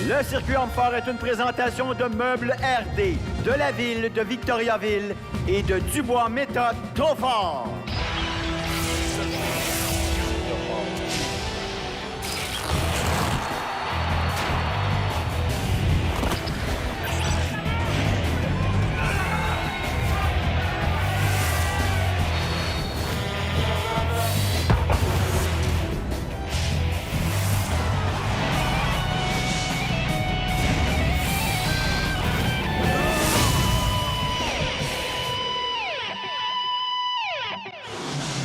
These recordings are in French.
Le circuit Homme-Fort est une présentation de Meubles RD, de la ville de Victoriaville et de Dubois Méthode Trop-Fort.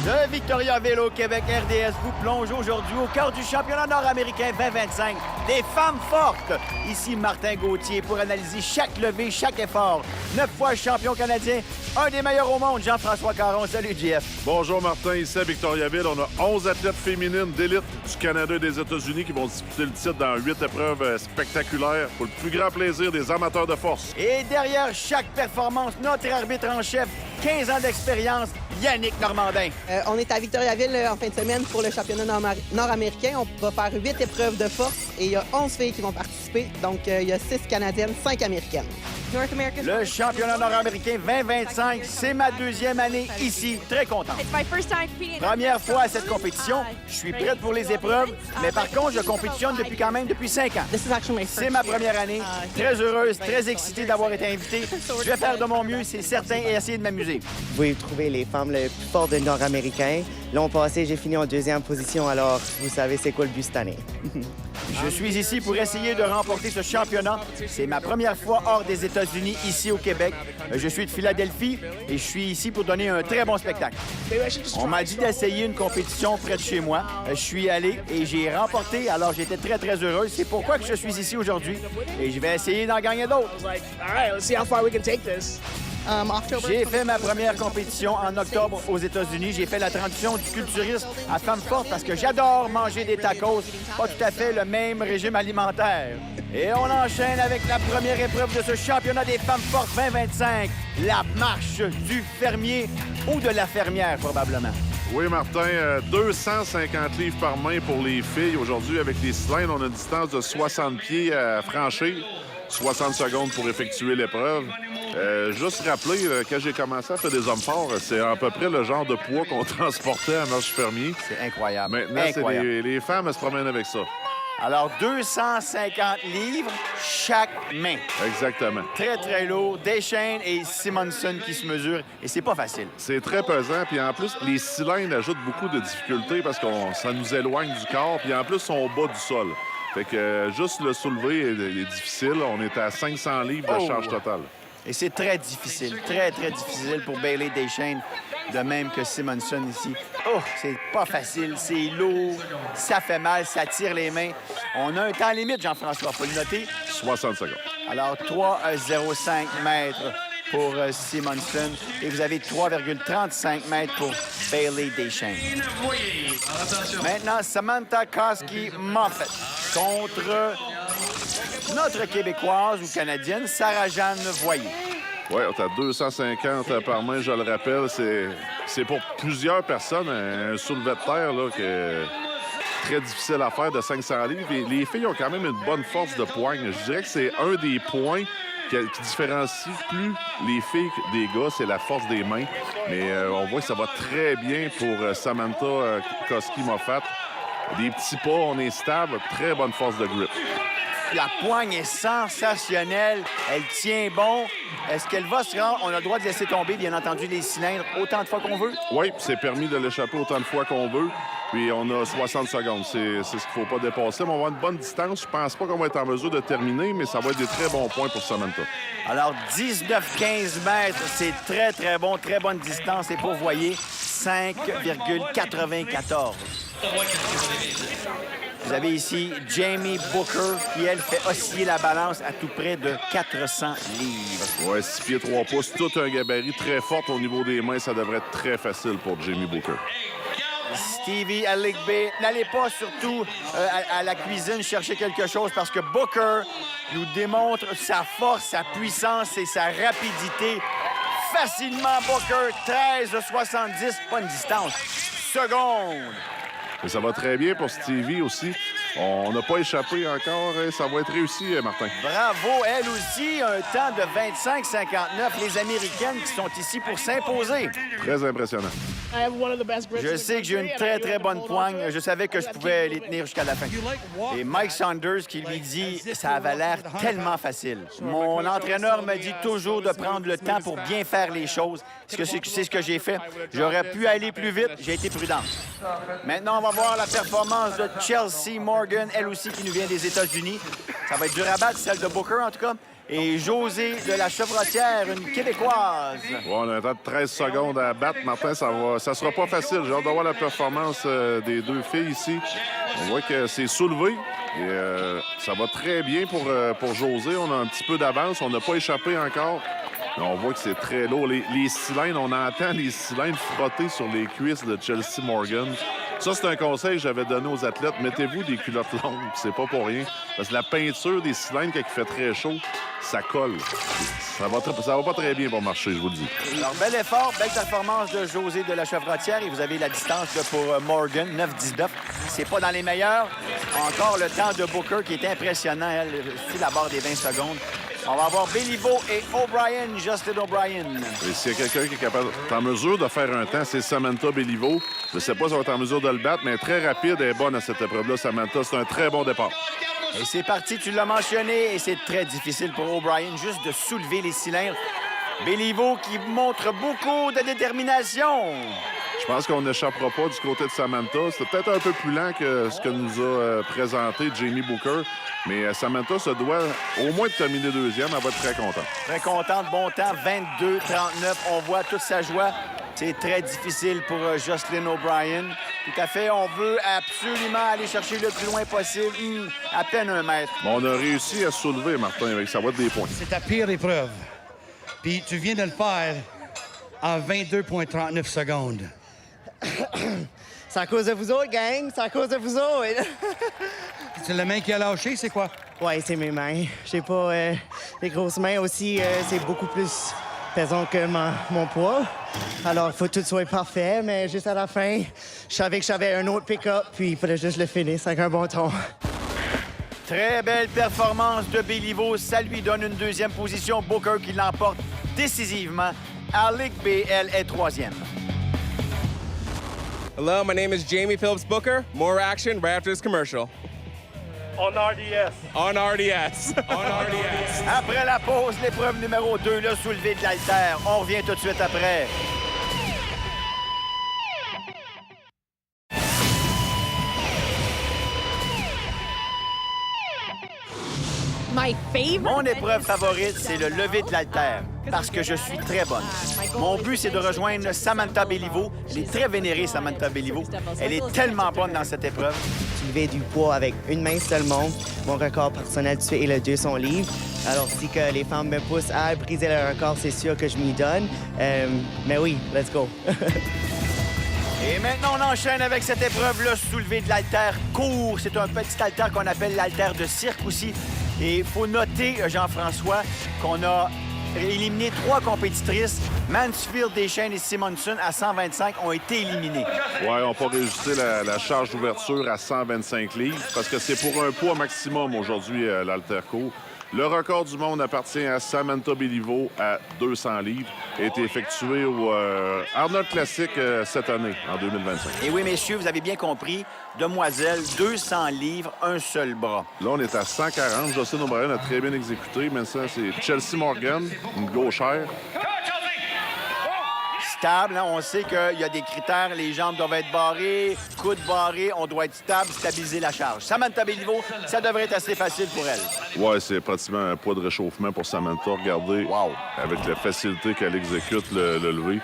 De Victoriaville au Québec, RDS vous plonge aujourd'hui au cœur du championnat nord-américain 2025 des femmes fortes. Ici Martin Gauthier pour analyser chaque levée, chaque effort. 9 fois champion canadien, un des meilleurs au monde, Jean-François Caron. Salut, JF. Bonjour Martin, ici à Victoriaville. On a 11 athlètes féminines d'élite du Canada et des États-Unis qui vont disputer le titre dans 8 épreuves spectaculaires pour le plus grand plaisir des amateurs de force. Et derrière chaque performance, notre arbitre en chef, 15 ans d'expérience, Yannick Normandin. On est à Victoriaville en fin de semaine pour le championnat nord-américain. On va faire 8 épreuves de force et il y a 11 filles qui vont participer. Donc, il y a 6 Canadiennes, 5 Américaines. Le championnat nord-américain 2025, c'est ma deuxième année ici. Très content. Première fois à cette compétition. Je suis prête pour les épreuves, mais par contre, je compétitionne depuis 5 ans. C'est ma première année. Très heureuse, très excitée d'avoir été invitée. Je vais faire de mon mieux, c'est certain, et essayer de m'amuser. Vous pouvez trouver les femmes les plus fortes de nord-américains. L'an passé, j'ai fini en 2e position, alors vous savez c'est quoi le but cette année. Je suis ici pour essayer de remporter ce championnat. C'est ma première fois hors des États-Unis, ici au Québec. Je suis de Philadelphie et je suis ici pour donner un très bon spectacle. On m'a dit d'essayer une compétition près de chez moi. Je suis allé et j'ai remporté, alors j'étais très, très heureuse. C'est pourquoi que je suis ici aujourd'hui et je vais essayer d'en gagner d'autres. J'ai fait ma première compétition en octobre aux États-Unis. J'ai fait la transition du culturisme à femme forte parce que j'adore manger des tacos. Pas tout à fait le même régime alimentaire. Et on enchaîne avec la première épreuve de ce championnat des femmes fortes 2025. La marche du fermier ou de la fermière, probablement. Oui, Martin, 250 livres par main pour les filles. Aujourd'hui, avec les cylindres, on a une distance de 60 pieds à franchir. 60 secondes pour effectuer l'épreuve. Juste rappeler, quand j'ai commencé à faire des hommes forts, c'est à peu près le genre de poids qu'on transportait à marche fermier. C'est incroyable. Maintenant, incroyable. Les femmes, elles se promènent avec ça. Alors, 250 livres chaque main. Exactement. Très, très lourd. Deschênes et Simonson qui se mesurent. Et c'est pas facile. C'est très pesant. Puis en plus, les cylindres ajoutent beaucoup de difficultés parce que ça nous éloigne du corps. Puis en plus, ils sont au bas du sol. Fait que juste le soulever est difficile. On est à 500 livres de charge totale. Et c'est très difficile, très, très difficile pour Bailey Deschênes, de même que Simonson ici. Oh, c'est pas facile, c'est lourd, ça fait mal, ça tire les mains. On a un temps limite, Jean-François, faut le noter. 60 secondes. Alors, 3,05 mètres pour Simonson et vous avez 3,35 mètres pour Bailey Deschênes. Maintenant, Samantha Koski-Moffett contre notre Québécoise ou Canadienne, Sarah-Jeanne Voyer. Oui, on est à 250 par main, je le rappelle. C'est pour plusieurs personnes un soulevé de terre là, qui est très difficile à faire de 500 livres. Et les filles ont quand même une bonne force de poigne. Je dirais que c'est un des points qui différencie plus les filles des gars, c'est la force des mains. Mais on voit que ça va très bien pour Samantha Koski-Moffett. Des petits pas, on est stable, très bonne force de grip. La poigne est sensationnelle. Elle tient bon. Est-ce qu'elle va se rendre? On a le droit de laisser tomber, bien entendu, les cylindres autant de fois qu'on veut? Oui, c'est permis de l'échapper autant de fois qu'on veut. Puis on a 60 secondes. C'est ce qu'il ne faut pas dépasser. Mais on va avoir une bonne distance. Je pense pas qu'on va être en mesure de terminer, mais ça va être des très bons points pour Samantha. Alors, 19-15 mètres, c'est très, très bon. Très bonne distance. Et pour Voyer, 5,94. Vous avez ici Jamie Booker qui, elle, fait osciller la balance à tout près de 400 livres. Oui, 6 pieds 3 pouces, tout un gabarit très fort au niveau des mains. Ça devrait être très facile pour Jamie Booker. Stevie Aligbe, n'allez pas surtout à la cuisine chercher quelque chose parce que Booker nous démontre sa force, sa puissance et sa rapidité. Facilement, Booker, 13,70, pas une distance. Seconde. Et ça va très bien pour Stevie aussi. On n'a pas échappé encore. Ça va être réussi, Martin. Bravo, elle aussi, un temps de 25-59. Les Américaines qui sont ici pour s'imposer. Très impressionnant. Je sais que j'ai une très, très bonne poigne. Je savais que je pouvais les tenir jusqu'à la fin. Et Mike Saunders qui lui dit « ça avait l'air tellement facile ». Mon entraîneur me dit toujours de prendre le temps pour bien faire les choses. C'est ce que j'ai fait. J'aurais pu aller plus vite. J'ai été prudent. Maintenant, on va voir la performance de Chelsea Morgan, elle aussi qui nous vient des États-Unis. Ça va être dur à battre, celle de Booker en tout cas. Et Josée de la Chevrotière, une Québécoise. Bon, on a un temps de 13 secondes à battre. Martin, ça sera pas facile. J'ai hâte de voir la performance des deux filles ici. On voit que c'est soulevé. Et ça va très bien pour Josée. On a un petit peu d'avance. On n'a pas échappé encore. Mais on voit que c'est très lourd. Les cylindres, on entend les cylindres frotter sur les cuisses de Chelsea Morgan. Ça, c'est un conseil que j'avais donné aux athlètes. Mettez-vous des culottes longues, c'est pas pour rien. Parce que la peinture des cylindres, quand il fait très chaud, ça colle. Ça va pas très bien pour marcher, je vous le dis. Alors, bel effort, belle performance de Josée de la Chevrotière. Et vous avez la distance là, pour Morgan, 9,19. C'est pas dans les meilleurs. Encore le temps de Booker qui est impressionnant. Elle suit la barre des 20 secondes. On va avoir Béliveau et O'Brien, Justin O'Brien. Et s'il y a quelqu'un qui est capable, en mesure de faire un temps, c'est Samantha Béliveau. Je ne sais pas si elle va être en mesure de le battre, mais très rapide et bonne à cette épreuve-là, Samantha. C'est un très bon départ. Et c'est parti, tu l'as mentionné, et c'est très difficile pour O'Brien juste de soulever les cylindres. Béliveau qui montre beaucoup de détermination. Je pense qu'on n'échappera pas du côté de Samantha. C'est peut-être un peu plus lent que ce que nous a présenté Jamie Booker. Mais Samantha se doit au moins de terminer deuxième. Elle va être très contente. Très contente. Bon temps, 22-39. On voit toute sa joie. C'est très difficile pour Jocelyn O'Brien. Tout à fait. On veut absolument aller chercher le plus loin possible. À peine 1 mètre. Bon, on a réussi à soulever, Martin, avec ça va être des points. C'est ta pire épreuve. Puis tu viens de le faire en 22,39 secondes. C'est à cause de vous autres, gang. C'est à cause de vous autres. C'est la main qui a lâché, c'est quoi? Ouais, c'est mes mains. J'ai pas les grosses mains aussi. C'est beaucoup plus pesant que mon poids. Alors, il faut que tout soit parfait. Mais juste à la fin, je savais que j'avais un autre pick-up. Puis il fallait juste le finir avec un bon ton. Très belle performance de Béliveau. Ça lui donne une deuxième position. Booker qui l'emporte décisivement. Alec BL est troisième. Hello, my name is Jamie Phillips Booker. More action right after this commercial. On RDS. On RDS. On RDS. Après la pause, l'épreuve numéro 2, le soulevé de l'haltère. On revient tout de suite après. Mon épreuve favorite, c'est le lever de l'haltère, parce que je suis très bonne. Mon but, c'est de rejoindre Samantha Béliveau. Elle est très vénérée, Samantha Béliveau. Elle est tellement bonne dans cette épreuve. Soulever du poids avec une main seulement. Mon record personnel est le 200 livres. Alors, si que les femmes me poussent à briser le record, c'est sûr que je m'y donne. Mais oui, let's go. Et maintenant, on enchaîne avec cette épreuve, le soulevé de l'haltère court. C'est un petit haltère qu'on appelle l'haltère de cirque aussi. Et il faut noter, Jean-François, qu'on a éliminé 3 compétitrices. Mansfield, Deschênes et Simonson, à 125, ont été éliminées. Oui, on n'a pas réajusté la charge d'ouverture à 125 livres parce que c'est pour un poids maximum aujourd'hui, l'haltère-court. Le record du monde appartient à Samantha Béliveau à 200 livres et a été effectué au Arnold Classic cette année, en 2025. Et oui, messieurs, vous avez bien compris. Demoiselle, 200 livres, un seul bras. Là, on est à 140. Justin O'Brien a très bien exécuté. Maintenant, c'est Chelsea Morgan, une gauchère. Stable, hein? On sait qu'il y a des critères. Les jambes doivent être barrées, coudes barrés. On doit être stable, stabiliser la charge. Samantha Béliveau, ça devrait être assez facile pour elle. Oui, c'est pratiquement un poids de réchauffement pour Samantha. Regardez, avec la facilité qu'elle exécute le lever.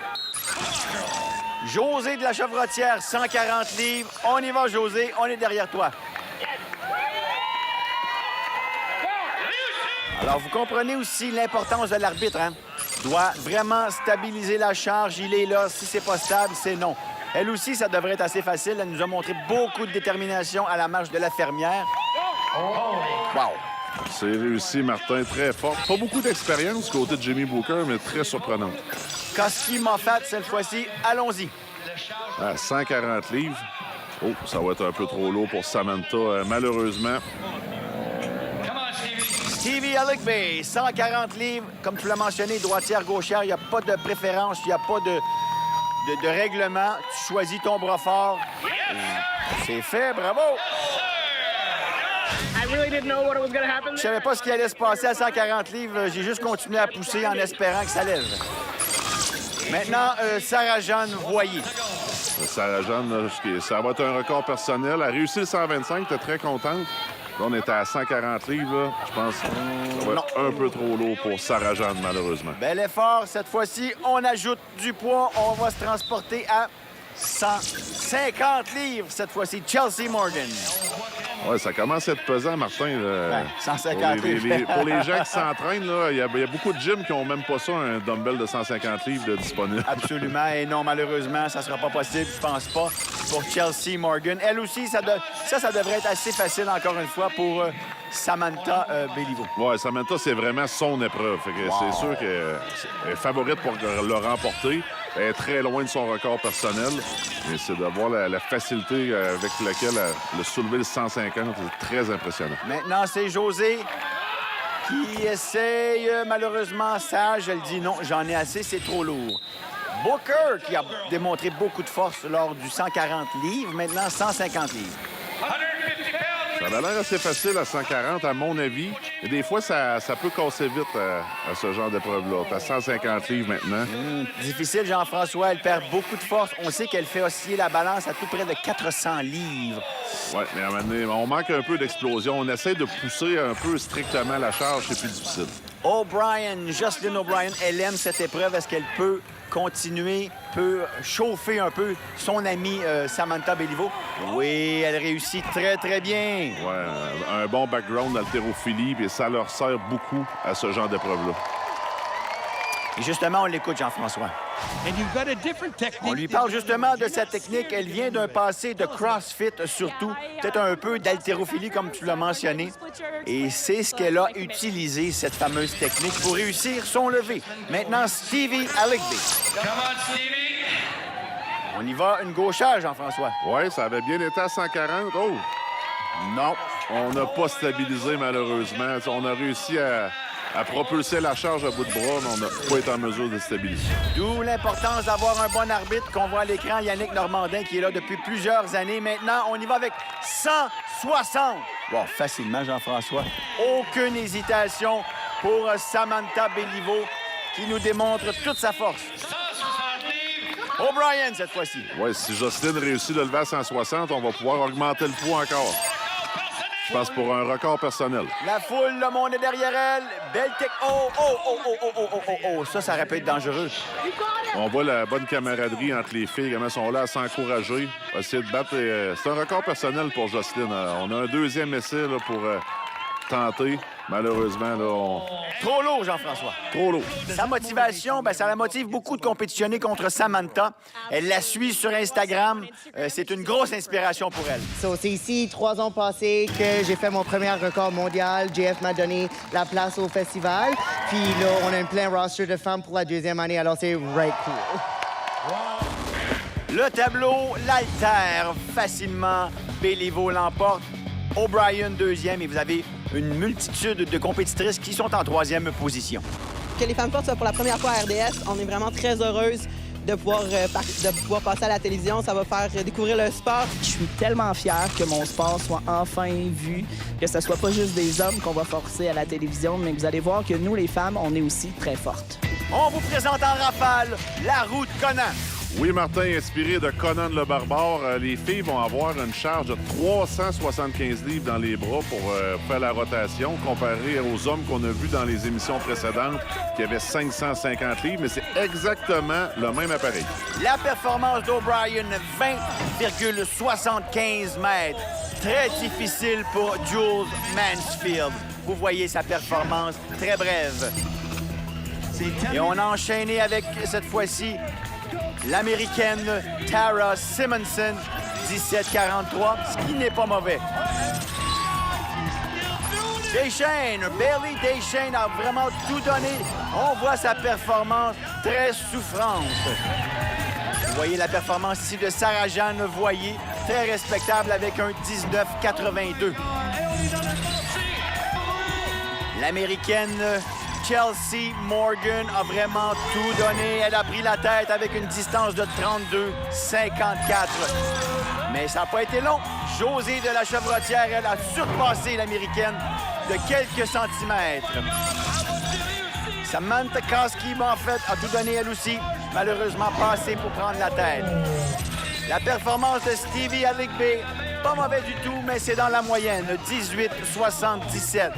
Josée de la Chevrotière, 140 livres. On y va, Josée. On est derrière toi. Alors, vous comprenez aussi l'importance de l'arbitre, hein? Doit vraiment stabiliser la charge. Il est là. Si c'est pas stable, c'est non. Elle aussi, ça devrait être assez facile. Elle nous a montré beaucoup de détermination à la marche de la fermière. Wow! C'est réussi, Martin, très fort. Pas beaucoup d'expérience du côté de Jamie Booker, mais très surprenante. Koski Moffat, cette fois-ci, allons-y. À 140 livres. Oh, ça va être un peu trop lourd pour Samantha, malheureusement. Stevie Aligby, 140 livres. Comme tu l'as mentionné, droitière-gauchère, il n'y a pas de préférence, il n'y a pas de règlement. Tu choisis ton bras fort. C'est fait, bravo! Je savais pas ce qui allait se passer à 140 livres. J'ai juste continué à pousser en espérant que ça lève. Maintenant, Sarah-Jeanne Voyer. Sarah-Jeanne, ça va être un record personnel. Elle a réussi le 125, t'es très contente. Là, on était à 140 livres. Là. Je pense que ça va être un peu trop lourd pour Sarah-Jeanne, malheureusement. Bel effort. Cette fois-ci, on ajoute du poids. On va se transporter à 150 livres. Cette fois-ci, Chelsea Morgan. Oui, ça commence à être pesant, Martin. Ouais, 150 livres. Pour les gens qui s'entraînent, il y a beaucoup de gyms qui n'ont même pas ça, un dumbbell de 150 livres de disponible. Absolument. Et non, malheureusement, ça ne sera pas possible, je pense pas, pour Chelsea Morgan. Elle aussi, ça devrait être assez facile, encore une fois, pour Samantha Béliveau. Oui, Samantha, c'est vraiment son épreuve. C'est sûr qu'elle est favorite pour le remporter. Elle est très loin de son record personnel. Mais c'est de voir la facilité avec laquelle elle a soulevé le 150. C'est très impressionnant. Maintenant, c'est José qui essaye, malheureusement, sage. Elle dit non, j'en ai assez, c'est trop lourd. Booker, qui a démontré beaucoup de force lors du 140 livres, maintenant 150 livres. Ça a l'air assez facile à 140, à mon avis. Et des fois, ça peut casser vite à ce genre d'épreuve-là. T'as 150 livres maintenant. Difficile, Jean-François. Elle perd beaucoup de force. On sait qu'elle fait osciller la balance à tout près de 400 livres. Oui, mais à un moment donné, on manque un peu d'explosion. On essaie de pousser un peu strictement la charge. C'est plus difficile. O'Brien, Jocelyn O'Brien, elle aime cette épreuve. Est-ce qu'elle peut continuer, peut chauffer un peu son amie Samantha Béliveau? Oui, elle réussit très, très bien. Oui, un bon background d'haltérophilie, et ça leur sert beaucoup à ce genre d'épreuve-là. Et justement, on l'écoute, Jean-François. On lui parle justement de sa technique. Elle vient d'un passé de CrossFit, surtout, peut-être un peu d'haltérophilie, comme tu l'as mentionné. Et c'est ce qu'elle a utilisé, cette fameuse technique, pour réussir son lever. Maintenant, Stevie Aligby. On y va, une gauchère, Jean-François. Oui, ça avait bien été à 140. Oh! Non. On n'a pas stabilisé, malheureusement. On a réussi à propulser la charge à bout de bras, mais on n'a pas été en mesure de stabiliser. D'où l'importance d'avoir un bon arbitre qu'on voit à l'écran, Yannick Normandin, qui est là depuis plusieurs années. Maintenant, on y va avec 160. Wow, facilement, Jean-François. Aucune hésitation pour Samantha Béliveau, qui nous démontre toute sa force. O'Brien, cette fois-ci. Oui, si Jocelyne réussit de lever à 160, on va pouvoir augmenter le poids encore. Je pense pour un record personnel. La foule, le monde est derrière elle. Belle tech. Oh! Ça aurait pu être dangereux. On voit la bonne camaraderie entre les filles, comment elles sont là à s'encourager, à essayer de battre. C'est un record personnel pour Jocelyne. On a un deuxième essai là, pour tenter. Malheureusement, là, Trop lourd, Jean-François. Trop lourd. Sa motivation, ça la motive beaucoup de compétitionner contre Samantha. Elle la suit sur Instagram. C'est une grosse inspiration pour elle. C'est ici, 3 ans passés, que j'ai fait mon premier record mondial. JF m'a donné la place au festival. Puis là, on a un plein roster de femmes pour la 2e année, alors c'est right cool. Le tableau l'altère facilement. Béliveau l'emporte. O'Brien, 2e, et vous avez une multitude de compétitrices qui sont en 3e position. Que les femmes fortes soient pour la première fois à RDS, on est vraiment très heureuse de pouvoir passer à la télévision. Ça va faire découvrir le sport. Je suis tellement fière que mon sport soit enfin vu, que ce soit pas juste des hommes qu'on va forcer à la télévision, mais que vous allez voir que nous, les femmes, on est aussi très fortes. On vous présente en rafale la roue de Conan. Oui, Martin, inspiré de Conan le Barbare, les filles vont avoir une charge de 375 livres dans les bras pour faire la rotation, comparé aux hommes qu'on a vus dans les émissions précédentes qui avaient 550 livres, mais c'est exactement le même appareil. La performance d'O'Brien, 20,75 mètres. Très difficile pour Jules Mansfield. Vous voyez sa performance très brève. Et on a enchaîné avec, cette fois-ci, l'Américaine Tara Simonson, 17,43, ce qui n'est pas mauvais. Bailey Deschênes a vraiment tout donné. On voit sa performance très souffrante. Vous voyez la performance ici de Sarah-Jeanne Voyer, très respectable avec un 19,82. L'Américaine Chelsea Morgan a vraiment tout donné. Elle a pris la tête avec une distance de 32,54. Mais ça n'a pas été long. Josée de la Chevrotière, elle a surpassé l'Américaine de quelques centimètres. Samantha Koski-Moffett a tout donné elle aussi, malheureusement pas assez pour prendre la tête. La performance de Stevie Aligbe, pas mauvais du tout, mais c'est dans la moyenne, 18,77.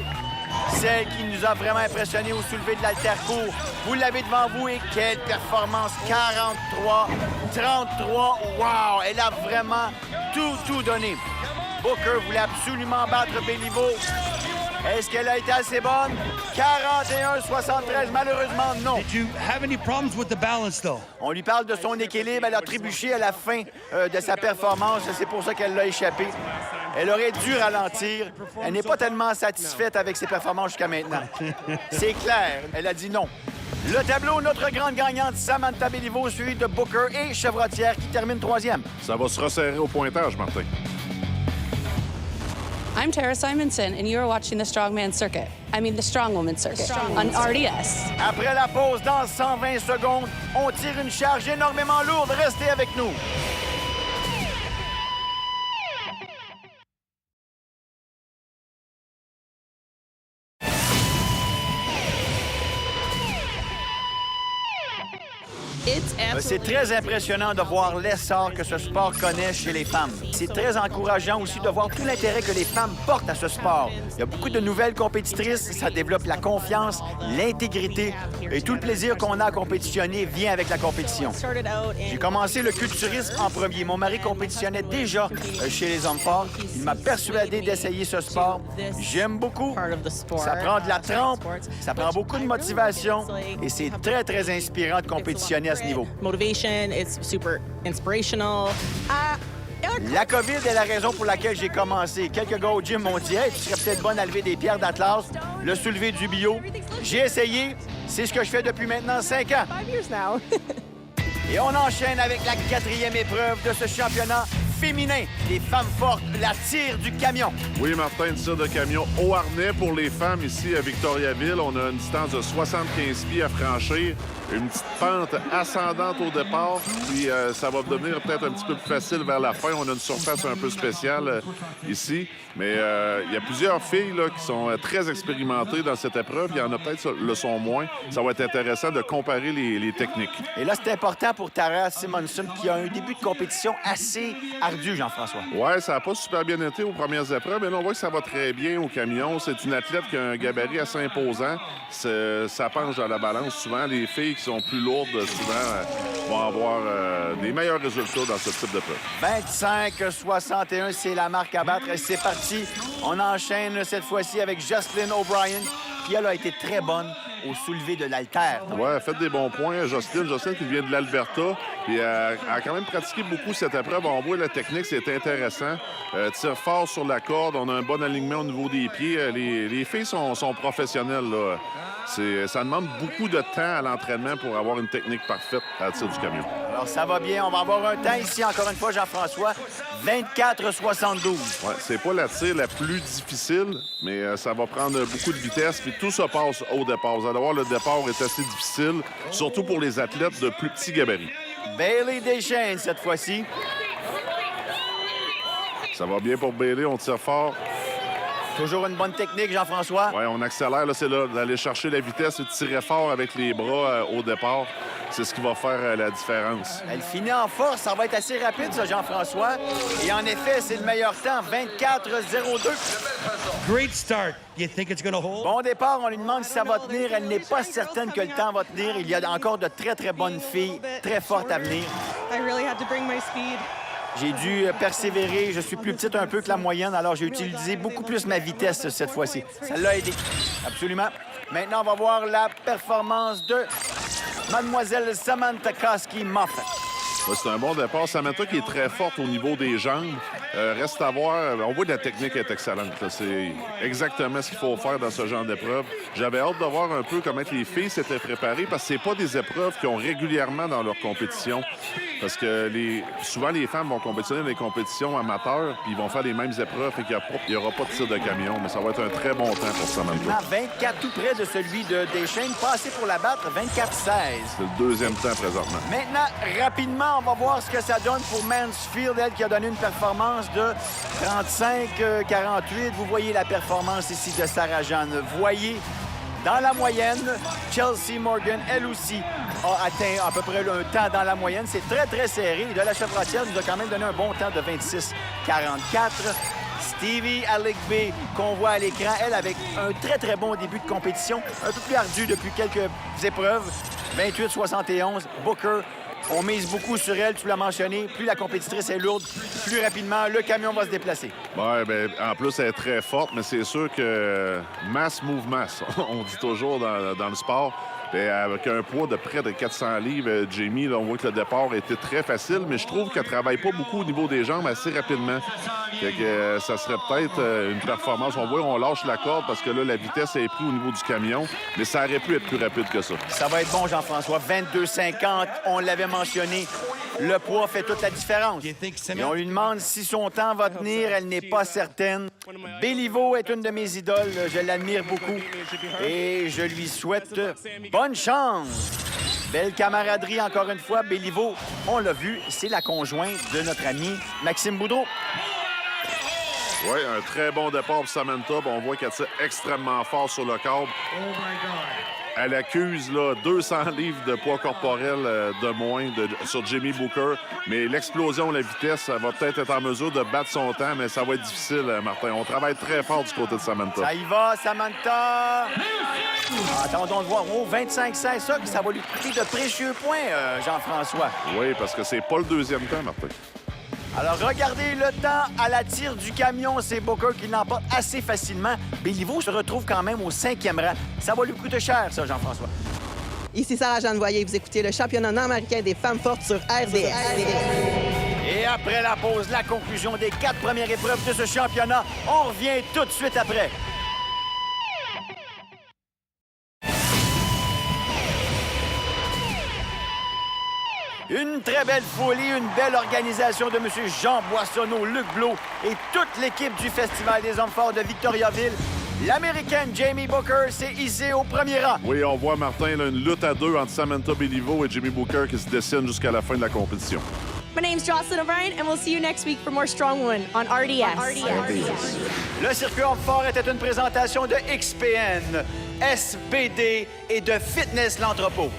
Celle qui nous a vraiment impressionnés au soulevé de l'haltère-court. Vous l'avez devant vous et quelle performance! 43, wow! Elle a vraiment tout donné. Booker voulait absolument battre Béliveau. Est-ce qu'elle a été assez bonne? 41-73, malheureusement, non. Did you have any problems with the balance, though? On lui parle de son équilibre. Elle a trébuché à la fin de sa performance. C'est pour ça qu'elle l'a échappé. Elle aurait dû ralentir. Elle n'est pas tellement satisfaite avec ses performances jusqu'à maintenant. C'est clair. Elle a dit non. Le tableau, notre grande gagnante, Samantha Béliveau, suivie de Booker et Chevrotière, qui termine 3e. Ça va se resserrer au pointage, Martin. I'm Tara Simonson, and you're watching the Strongman Circuit. I mean, the Strongwoman Circuit on RDS. Après la pause, dans 120 secondes, on tire une charge énormément lourde. Restez avec nous. C'est très impressionnant de voir l'essor que ce sport connaît chez les femmes. C'est très encourageant aussi de voir tout l'intérêt que les femmes portent à ce sport. Il y a beaucoup de nouvelles compétitrices, ça développe la confiance, l'intégrité et tout le plaisir qu'on a à compétitionner vient avec la compétition. J'ai commencé le culturisme en premier. Mon mari compétitionnait déjà chez les hommes forts. Il m'a persuadé d'essayer ce sport. J'aime beaucoup. Ça prend de la trempe, ça prend beaucoup de motivation et c'est très, très inspirant de compétitionner à ce niveau. Motivation, it's super inspirational. La COVID est la raison pour laquelle j'ai commencé. Quelques gars au gym m'ont dit « Hey, tu serais peut-être bonne à lever des pierres d'Atlas, le soulever du bio. » J'ai essayé. C'est ce que je fais depuis maintenant 5 ans. Et on enchaîne avec la 4e épreuve de ce championnat féminin. Les femmes fortes, la tire du camion. Oui, Martin, tire de camion au harnais pour les femmes ici à Victoriaville. On a une distance de 75 pieds à franchir. Une petite pente ascendante au départ, puis ça va devenir peut-être un petit peu plus facile vers la fin. On a une surface un peu spéciale ici, mais il y a plusieurs filles là, qui sont très expérimentées dans cette épreuve. Il y en a peut-être le sont moins. Ça va être intéressant de comparer les techniques. Et là, c'est important pour Tara Simonson qui a un début de compétition assez ardu, Jean-François. Oui, ça n'a pas super bien été aux premières épreuves, mais là, on voit que ça va très bien au camion. C'est une athlète qui a un gabarit assez imposant. Ça penche dans la balance. Souvent, les filles qui sont plus lourdes, souvent, vont avoir des meilleurs résultats dans ce type d'épreuve. 25-61, c'est la marque à battre. C'est parti. On enchaîne cette fois-ci avec Jocelyn O'Brien, qui, elle, a été très bonne au soulevé de l'haltère. Oui, elle a fait des bons points. Jocelyn qui vient de l'Alberta, puis elle a quand même pratiqué beaucoup cette épreuve. On voit la technique, c'est intéressant. Tire fort sur la corde, on a un bon alignement au niveau des pieds. Les filles sont professionnelles, là. Ça demande beaucoup de temps à l'entraînement pour avoir une technique parfaite à la tire du camion. Alors, ça va bien. On va avoir un temps ici, encore une fois, Jean-François, 24-72. Ouais, c'est pas la tire la plus difficile, mais ça va prendre beaucoup de vitesse, puis tout se passe au départ. Vous allez voir, le départ est assez difficile, surtout pour les athlètes de plus petits gabarits. Bailey Deschênes, cette fois-ci. Ça va bien pour Bailey, on tire fort. Toujours une bonne technique, Jean-François. Oui, on accélère. Là, c'est là d'aller chercher la vitesse et de tirer fort avec les bras au départ. C'est ce qui va faire la différence. Elle finit en force. Ça va être assez rapide, ça, Jean-François. Et en effet, c'est le meilleur temps, 24-02. Great start. You think it's going to hold? Bon départ, on lui demande si ça va tenir. Elle n'est pas certaine que le temps va tenir. Il y a encore de très, très bonnes filles, très fortes à venir. I really had to bring my speed. J'ai dû persévérer. Je suis plus petite un peu que la moyenne, alors j'ai utilisé beaucoup plus ma vitesse cette fois-ci. Ça l'a aidé. Absolument. Maintenant, on va voir la performance de Mademoiselle Samantha Koski-Moffett. Ouais, c'est un bon départ. Samantha qui est très forte au niveau des jambes. Reste à voir. On voit que la technique est excellente. C'est exactement ce qu'il faut faire dans ce genre d'épreuve. J'avais hâte de voir un peu comment les filles s'étaient préparées parce que c'est pas des épreuves qu'ils ont régulièrement dans leur compétition. Parce que souvent, les femmes vont compétitionner dans les compétitions amateurs puis ils vont faire les mêmes épreuves et qu'il n'y aura pas de tir de camion. Mais ça va être un très bon temps pour Samantha. 24 tout près de celui de Deschênes. Passé pour la battre, 24-16. C'est le deuxième temps présentement. Maintenant, rapidement, on va voir ce que ça donne pour Mansfield, elle qui a donné une performance de 35-48. Vous voyez la performance ici de Sarah-Jeanne. Voyez, dans la moyenne, Chelsea Morgan, elle aussi, a atteint à peu près un temps dans la moyenne. C'est très, très serré. De la Chevrotière nous a quand même donné un bon temps de 26-44. Stevie Aligbe, qu'on voit à l'écran, elle, avec un très, très bon début de compétition, un peu plus ardu depuis quelques épreuves. 28-71. Booker, on mise beaucoup sur elle, tu l'as mentionné. Plus la compétitrice est lourde, plus rapidement, le camion va se déplacer. Oui, bien, en plus, elle est très forte, mais c'est sûr que mass move mass, on dit toujours dans le sport. Et avec un poids de près de 400 livres, Jamie, là, on voit que le départ était très facile, mais je trouve qu'elle ne travaille pas beaucoup au niveau des jambes assez rapidement. Fait que, ça serait peut-être une performance. On voit, on lâche la corde parce que là, la vitesse est prise au niveau du camion, mais ça aurait pu être plus rapide que ça. Ça va être bon, Jean-François. 22-50, on l'avait mentionné. Le poids fait toute la différence. Et on lui demande si son temps va tenir. Elle n'est pas certaine. Béliveau est une de mes idoles. Je l'admire beaucoup. Et je lui souhaite bonne chance. Belle camaraderie, encore une fois. Béliveau, on l'a vu, c'est la conjointe de notre ami Maxime Boudreau. Oui, un très bon départ pour Samantha. On voit qu'elle tire extrêmement fort sur le câble. Elle accuse là, 200 livres de poids corporel de moins sur Jamie Booker. Mais l'explosion, la vitesse, elle va peut-être être en mesure de battre son temps, mais ça va être difficile, Martin. On travaille très fort du côté de Samantha. Ça y va, Samantha! Attendons de voir. Oh, 25-16, ça va lui coûter de précieux points, Jean-François. Oui, parce que c'est pas le deuxième temps, Martin. Alors, regardez le temps à la tire du camion. C'est Booker qui l'emporte assez facilement. Béliveau se retrouve quand même au 5e rang. Ça va lui coûter cher, ça, Jean-François. Ici Sarah-Jeanne Voyer, vous écoutez le championnat nord-américain des femmes fortes sur RDS. Et après la pause, la conclusion des 4 premières épreuves de ce championnat. On revient tout de suite après. Une très belle folie, une belle organisation de M. Jean Boissonneau, Luc Blot et toute l'équipe du Festival des hommes forts de Victoriaville. L'Américaine Jamie Booker s'est hissée au premier rang. Oui, on voit, Martin, là, une lutte à deux entre Samantha Béliveau et Jamie Booker qui se dessine jusqu'à la fin de la compétition. My name's Jocelyn O'Brien, and we'll see you next week for more Strong Women on RDS. Le circuit homme fort était une présentation de XPN, SBD et de Fitness l'entrepôt.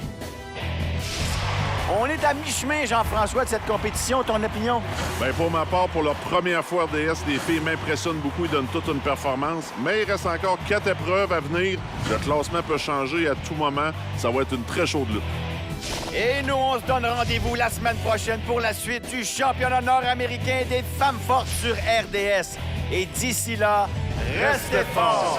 On est à mi-chemin, Jean-François, de cette compétition. Ton opinion? Bien, pour ma part, pour leur première fois RDS, les filles m'impressionnent beaucoup. Ils donnent toute une performance. Mais il reste encore 4 épreuves à venir. Le classement peut changer à tout moment. Ça va être une très chaude lutte. Et nous, on se donne rendez-vous la semaine prochaine pour la suite du championnat nord-américain des femmes fortes sur RDS. Et d'ici là, restez forts!